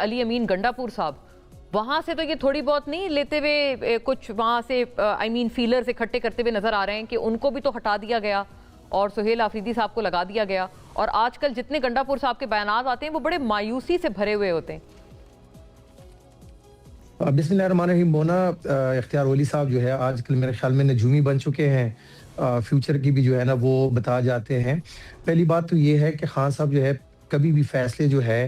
अली अमीन गंडापुर साहब, वहां से तो ये थोड़ी बहुत नहीं लेते हुए कुछ वहां से फीलर्स इकट्ठे करते हुए नजर आ रहे हैं कि उनको भी तो हटा दिया गया और सुहेल आफरीदी साहब को लगा दिया गया। और आजकल जितने गंडापुर साहब के बयानात आते हैं वो बड़े मायूसी से भरे हुए होते हैं। बिस्मिल्लाहिर्रहमानिर्रहीम। मोना इख्तियार वली साहब जो है आजकल मेरे ख्याल में नजूमी बन चुके हैं, फ्यूचर की भी जो है ना वो बता जाते हैं। पहली बात तो ये है कि खान साहब जो है कभी भी फैसले जो है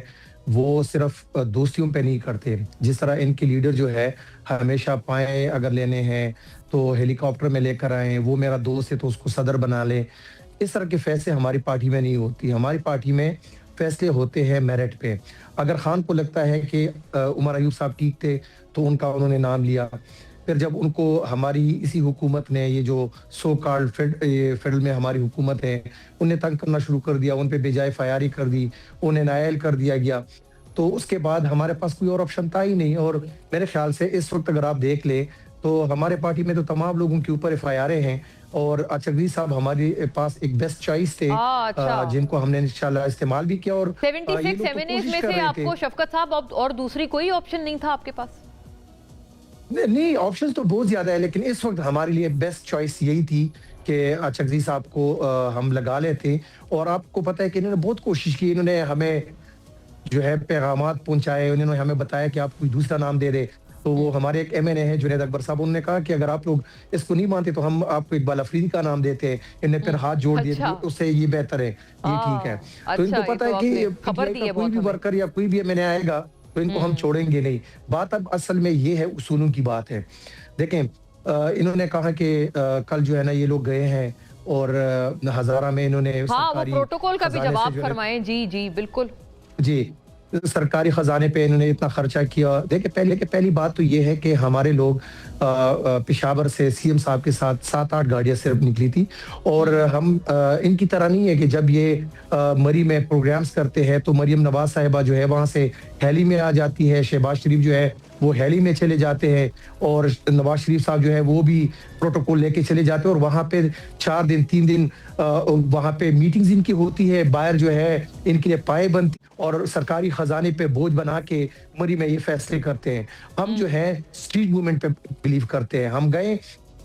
वो सिर्फ दोस्तियों पे नहीं करते। जिस तरह इनके लीडर जो है हमेशा पाए अगर लेने हैं तो हेलीकॉप्टर में लेकर आए, वो मेरा दोस्त है तो उसको सदर बना ले। इस तरह के फैसले हमारी पार्टी में नहीं होती। हमारी पार्टी में फैसले होते हैं मेरिट पे। अगर खान को लगता है कि उमर अयूब साहब ठीक थे तो उनका उन्होंने नाम लिया। फिर जब उनको हमारी इसी हुकूमत ने ये जो सो कॉल्ड फेडरल में हमारी हुकूमत है उन्हें तंग करना शुरू कर दिया, उन पे बेजाय फयारी कर दी, उन्हें नायल कर दिया गया, तो उसके बाद हमारे पास कोई और ऑप्शन था ही नहीं। और मेरे ख्याल से इस वक्त अगर आप देख ले तो हमारे पार्टी में तो तमाम लोगों के ऊपर एफआईआर हैं और चकवी साहब हमारे पास एक बेस्ट चॉइस थे, जिनको हमने इंशाल्लाह इस्तेमाल भी किया। और 76 एमएनएस में से आपको शफकत साहब और दूसरी कोई ऑप्शन नहीं था आपके पास? नहीं, ऑप्शंस तो बहुत ज्यादा है, लेकिन इस वक्त हमारे लिए बेस्ट चॉइस यही थी कि चकवी साहब को हम लगा लेते। और आपको पता है कि इन्होंने बहुत कोशिश की, इन्होंने हमें जो है पैगामात पहुंचाए, उन्होंने हमें बताया कि आप कोई दूसरा नाम दे दे। तो वो हमारे एक एमएनए हैं जुनैद अकबर साहब, उन्होंने कहा कि अगर आप लोग इसको नहीं मानते तो हम आपको इकबाल अफरीदी का नाम देते हैं। इन्हें फिर हाथ जोड़ दिए, उससे ये बेहतर है, ये ठीक है। तो इनको पता है कि कोई भी वर्कर या कोई भी एमएनए आएगा तो इनको हम छोड़ेंगे नहीं। बात अब असल में ये है, उसूलों की बात है। देखें, इन्होंने कहा कि कल जो है ना ये लोग गए हैं और हजारा में इन्होंने सरकारी प्रोटोकॉल का भी जवाब फरमाएं। जी जी बिल्कुल जी, सरकारी खजाने पे इन्होंने इतना खर्चा किया। देखिए पहली बात तो ये है कि हमारे लोग पेशावर से सीएम साहब के साथ 7-8 गाड़ियां सिर्फ निकली थी। और हम इनकी तरह नहीं है कि जब ये मरी में प्रोग्राम्स करते हैं तो मरियम नवाज साहिबा जो है वहां से हेली में आ जाती है, शहबाज शरीफ जो है वो हेली में चले जाते हैं और नवाज शरीफ साहब जो है वो भी प्रोटोकॉल लेके चले जाते हैं और वहां पे 4 दिन 3 दिन वहां पे मीटिंग्स इनकी होती है। बाहर जो है इनके लिए पाए बनती और सरकारी खजाने पे बोझ बना के मरी में ये फैसले करते हैं। हम जो है स्ट्रीट मूवमेंट पे बिलीव करते हैं। हम गए,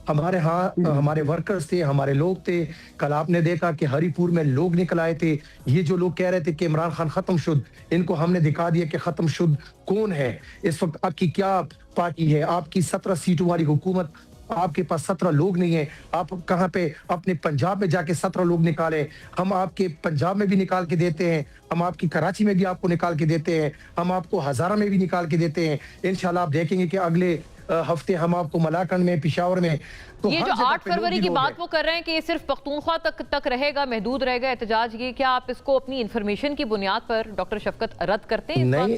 हमारे हमारे वर्कर्स थे, हमारे लोग थे। कल आपने देखा कि हरिपुर में लोग निकल आए थे। ये जो लोग कह रहे थे कि इमरान खान खत्म शुद, इनको हमने दिखा दिया कि खत्म शुद कौन है। इस वक्त आपकी क्या पार्टी है? आपकी 17 सीटों वाली हुकूमत, आपके पास 17 लोग नहीं है। आप कहाँ पे अपने पंजाब में जाके 17 लोग निकाले? हम आपके पंजाब में भी निकाल के देते हैं, हम आपकी कराची में भी आपको निकाल के देते हैं, हम आपको हजारा में भी निकाल के देते हैं। इंशाल्लाह आप देखेंगे कि अगले हफ्ते हम आपको मलाकंड में, पिशावर में। तो ये जो 8 फरवरी की बात वो कर रहे हैं कि सिर्फ पख्तूनख्वा तक रहेगा, महदूद रहेगा एहतजाज, ये क्या आप इसको अपनी इंफॉर्मेशन की बुनियाद पर डॉक्टर शफकत रद्द करते हैं? नहीं,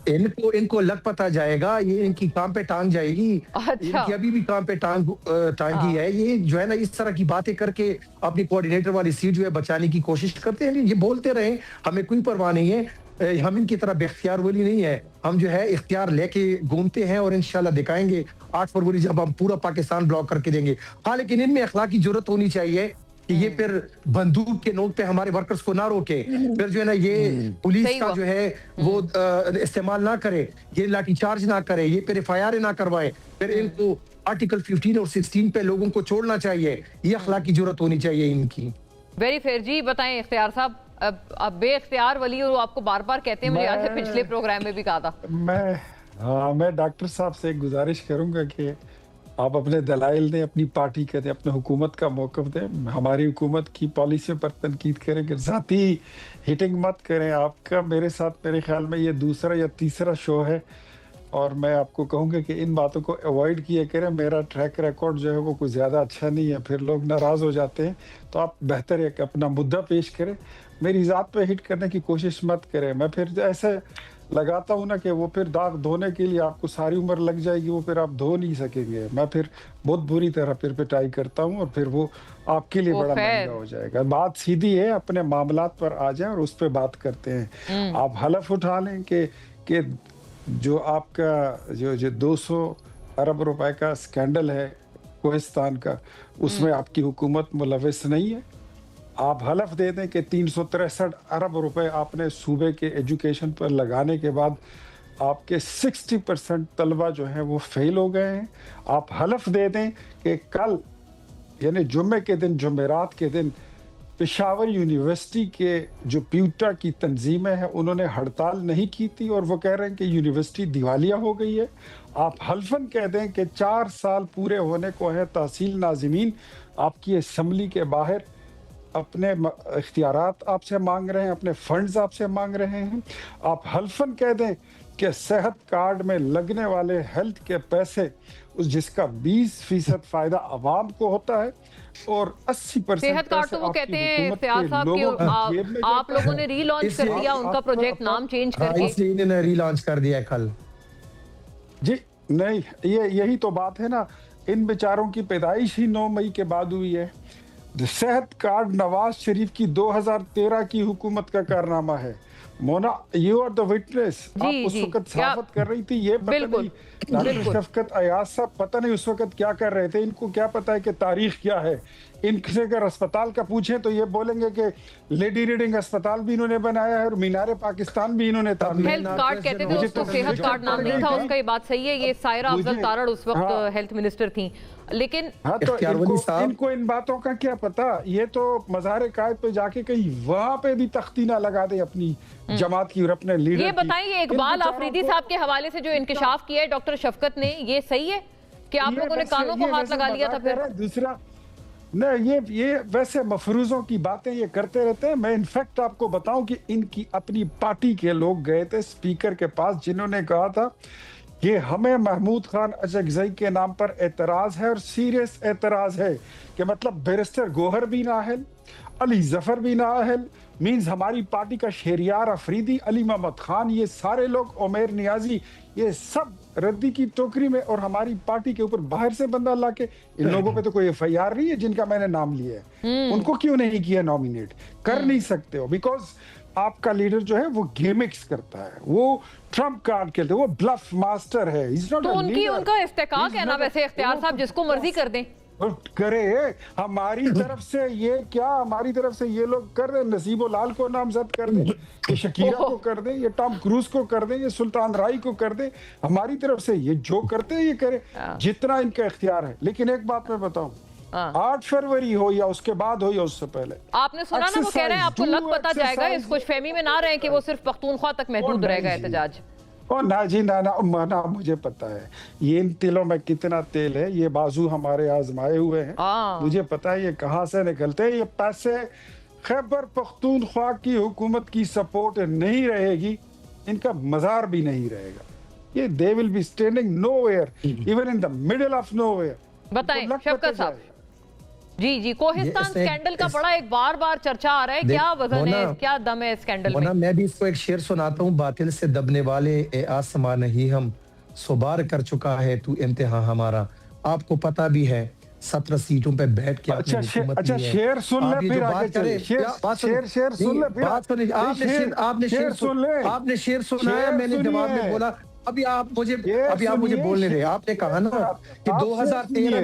इनको लग पता जाएगा, ये इनकी काम पे टांग जाएगी। इनकी अभी भी काम पे टांगी है। ये जो है ना इस तरह की बातें करके अपनी कोऑर्डिनेटर वाली सीट जो है बचाने की कोशिश करते हैं। ये बोलते रहे, हमें कोई परवाह नहीं है। हम इनकी तरह बेख्तियार वाली नहीं है। हम जो है इख्तियार लेके घूमते हैं और इंशाल्लाह दिखाएंगे 8 फरवरी जब हम पूरा पाकिस्तान ब्लॉक करके देंगे। हाँ, लेकिन इनमें अखलाकी जरूरत होनी चाहिए कि ये फिर बंदूक के नोक पे हमारे वर्कर्स को ना रोके, फिर जो है ना ये पुलिस का जो है वो इस्तेमाल ना करे, ये लाठीचार्ज ना करे, ये फिर एफआईआर ना करवाए। फिर इनको आर्टिकल 15 और 16 पे लोगों को छोड़ना चाहिए। ये अखलाकी जरूरत होनी चाहिए इनकी। वेरी फेयर जी। बताएं इख्तियार साहब, अब बेइख्तियार वली और आपको बार बार कहते हैं, मुझे याद है पिछले प्रोग्राम में भी कहा था। मैं डॉक्टर साहब से एक गुजारिश करूंगा कि आप अपने दलाइल दें, अपनी पार्टी के दें, अपने हुकूमत का मौक़िफ़ दें। हमारी हुकूमत की पॉलिसियों पर तनकीद करें कि ज़ाती हिटिंग मत करें। आपका मेरे साथ मेरे ख्याल में ये दूसरा या तीसरा शो है और मैं आपको कहूँगा कि इन बातों को अवॉइड किया करें। मेरा ट्रैक रिकॉर्ड जो है वो कुछ ज़्यादा अच्छा नहीं है, फिर लोग नाराज़ हो जाते हैं। तो आप बेहतर है कि अपना मुद्दा पेश करें, मेरी ज़ात पे हिट करने की कोशिश मत करें। मैं फिर ऐसे लगाता हूँ ना कि वो फिर दाग धोने के लिए आपको सारी उम्र लग जाएगी, वो फिर आप धो नहीं सकेंगे। मैं फिर बहुत बुरी तरह फिर पिटाई करता हूँ और फिर वो आपके लिए बड़ा महंगा हो जाएगा। बात सीधी है, अपने मामलात पर आ जाए और उस पर बात करते हैं। आप हलफ उठा लें कि जो आपका जो 200 अरब रुपए का स्कैंडल है कोहिस्तान का, उसमें आपकी हुकूमत मुलविस नहीं है। आप हलफ दे दें कि 363 अरब रुपए आपने सूबे के एजुकेशन पर लगाने के बाद आपके 60% तलबा जो है वो फेल हो गए हैं। आप हलफ दे दें कि कल यानी जुम्मे के दिन, जुमेरात के दिन, पेशावर यूनिवर्सिटी के जो प्यूटा की तंजीमें हैं उन्होंने हड़ताल नहीं की थी और वो कह रहे हैं कि यूनिवर्सिटी दिवालिया हो गई है। आप हल्फन कह दें कि 4 साल पूरे होने को है, तहसील नाज़िमीन आपकी असम्बली के बाहर अपने इख्तियारात आपसे मांग रहे हैं, अपने फंड्स आपसे मांग रहे हैं। आप हल्फन कह दें कि सेहत कार्ड में लगने वाले हेल्थ के पैसे जिसका 20% फायदा आवाम को होता है और 80% सेहत कार्ड तो वो कहते हैं इख्तियार साहब कि आप लोगों ने रीलॉन्च कर दिया उनका प्रोजेक्ट, नाम चेंज करके। इसलिए इन्होंने रीलॉन्च कर दिया कल। जी नहीं, यही तो बात है ना, इन बेचारों की पैदाइश ही 9 मई के बाद हुई है। सेहत कार्ड नवाज शरीफ की 2013 की हुकूमत का कारनामा है। Mona, you are the witness. आप उस वक्त सहाफत कर रही थी, ये पता नहीं डॉक्टर शफकत अयाज साहब पता नहीं उस वक्त क्या कर रहे थे। इनको क्या पता है कि तारीख क्या है। इनसे अगर अस्पताल का पूछें तो ये बोलेंगे कि लेडी रीडिंग अस्पताल भी इन्होंने बनाया है और मीनारे पाकिस्तान भी इन्होंने। हेल्थ कार्ड कहते थे उसको, सेहत कार्ड नाम नहीं था उसका। ये बात सही है। ये सायरा अफजल तारड़ उस वक्त हेल्थ मिनिस्टर थी, लेकिन हाँ, तो इनको इन बातों का क्या पता। ये तो मज़ार कायद पे जाके कहीं वहां पे भी तख्ती ना लगा दे अपनी जमात की और अपने लीडर। ये बताइए, इकबाल आफरीदी साहब के हवाले से जो इंकिशाफ किया है डॉक्टर शफकत ने, ये सही है कि आप लोगों ने कानों को हाथ लगा लिया था? फिर दूसरा नहीं, ये वैसे मफरूजों की बातें ये करते रहते हैं। मैं इनफैक्ट आपको बताऊं कि इनकी अपनी पार्टी के लोग गए थे स्पीकर के पास, जिन्होंने कहा था कि हमें महमूद खान अचकजई के नाम पर एतराज है और सीरियस एतराज है कि मतलब बैरिस्टर गोहर भी नाअहल, अली जफर भी नाअहल, मीन्स हमारी पार्टी का शहरियार अफरीदी, अली मोहम्मद खान, ये सारे लोग, उमर नियाजी, ये सब रद्दी की टोकरी में। और हमारी पार्टी के ऊपर बाहर से बंदा लाके, इन लोगों पे तो कोई FIR नहीं है जिनका मैंने नाम लिया है, उनको क्यों नहीं किया नॉमिनेट? कर नहीं सकते हो, बिकॉज आपका लीडर जो है वो गेमिक्स करता है, वो ट्रम्प कार्ड खेलते हैं, वो ब्लफ मास्टर है। तो उनका इस्तेकाक है ना वैसे इख्तियार साहब, जिसको मर्जी कर दें करे। हमारी तरफ से ये क्या, हमारी तरफ से ये लोग कर दें, नसीबो लाल को नामजद कर दें, ये शकीरा को कर दें, ये टॉम क्रूज को कर दें, ये सुल्तान राय को कर दें। हमारी तरफ से ये जो करते हैं ये करे, जितना इनका इख्तियार है। लेकिन एक बात मैं बताऊं, 8 फरवरी हो या उसके बाद हो या उससे पहले, आपने सुना ना वो कह रहे हैं आपको लग पता जाएगा, इस खुशफहमी में ना रहे कि वो सिर्फ पख्तूनख्वा तक महदूद रहेगा एहतजाज। ओ ना जी ना, मुझे पता है ये इन तिलों में कितना तेल है, ये बाजू हमारे आजमाए हुए हैं, मुझे पता है ये कहाँ से निकलते हैं। ये पैसे खैबर पख्तूनख्वा की हुकूमत की सपोर्ट नहीं रहेगी, इनका मजार भी नहीं रहेगा। ये they will be standing nowhere, even in the middle of nowhere. बताएं शफकत साहब। जी, कोहिस्तान स्कैंडल का बड़ा एक बार चर्चा आ रहा है, क्या वजन है, क्या दम है स्कैंडल में? मैं भी इसको एक शेर सुनाता हूँ। बातिल से दबने वाले ए आसमां नहीं हम, सुबार कर चुका है तू इम्तिहान हमारा। आपको पता भी है 17 सीटों पे बैठ के अच्छा शेर सुन ले, फिर आगे चले। शेर सुन ले, आपने शेर सुनाया, मैंने जवाब में बोला अभी आप मुझे बोलने रहे। आपने कहा ना कि 2013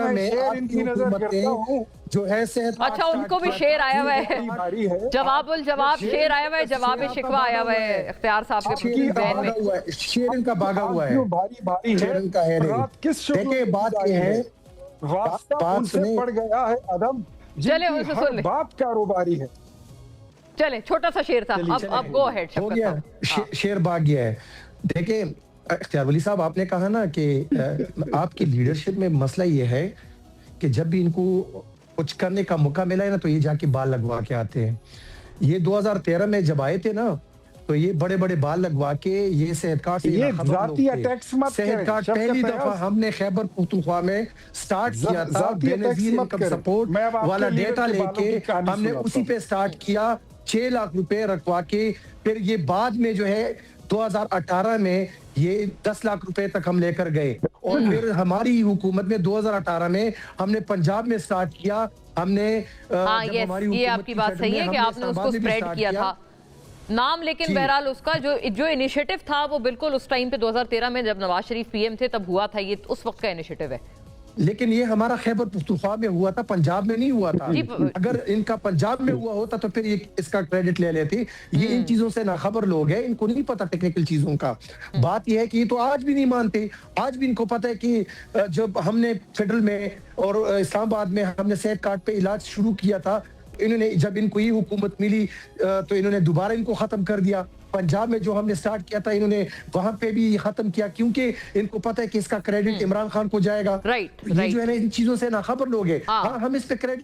में आपकी हुकूमत जो है सेहत। अच्छा, उनको भी शेर आया हुआ है, जवाब शेर आया हुआ है, जवाब शिकवा आया हुआ है इख्तियार साहब के बैन में। शेर इनका भागा हुआ है, भारी शेर इनका है नहीं। बात ये है, बात सुने पड़ गया है अदम, चले उनसे सुन ले, बात कारोबारी है। चले, छोटा सा शेर था, अब गो अहेड। हो गया, शेर भाग गया है। देखें इख्तियार वली साहब, आपने कहा ना कि आपकी लीडरशिप में मसला ये है कि जब भी इनको कुछ करने का मौका मिला है ना तो ये जाके बाल लगवा के आते हैं। ये 2013 में जब आए थे ना तो ये बड़े बड़े बाल लगवा के ये सेहत कार्ड सेहत कार्ड पहली दफा हमने खैबर पख्तूनख्वा में स्टार्ट किया था। बेनजीर इनकम सपोर्ट वाला डेटा लेके हमने उसी पे स्टार्ट किया, 6 लाख रुपए रखवा के। फिर ये बाद में जो है 2018 में ये 10 लाख रुपए तक हम लेकर गए, और फिर हमारी हुकूमत में 2018 में हमने पंजाब में स्टार्ट किया। हमने ये आपकी बात सही है कि आपने उसको स्प्रेड किया था नाम, लेकिन बहरहाल उसका जो इनिशिएटिव था वो बिल्कुल उस टाइम पे 2013 में जब नवाज शरीफ PM थे तब हुआ था। ये उस वक्त का इनिशिएटिव है। लेकिन ये हमारा खैबर पख्तूनख्वा में हुआ था, पंजाब में नहीं हुआ था। जी, अगर इनका पंजाब में हुआ होता तो फिर ये इसका क्रेडिट ले लेते। ये इन चीजों से नाखबर लोग हैं, इनको नहीं पता टेक्निकल चीजों का। बात ये है कि ये तो आज भी नहीं मानते। आज भी इनको पता है कि जब हमने फेडरल में और इस्लामाबाद में हमने सेहत कार्ड पे इलाज शुरू किया था, इन्होंने जब इनको ये हुकूमत मिली तो इन्होंने दोबारा इनको खत्म कर दिया। पंजाब में जो हमने स्टार्ट किया था इन्होंने वहां पे भी खत्म किया, क्योंकि इनको पता है कि इसका क्रेडिट इमरान खान को जाएगा। राइट, ये जो है ना, इन चीजों से नाखबर लोग हैं। हाँ। हाँ, हम इस पे क्रेडिट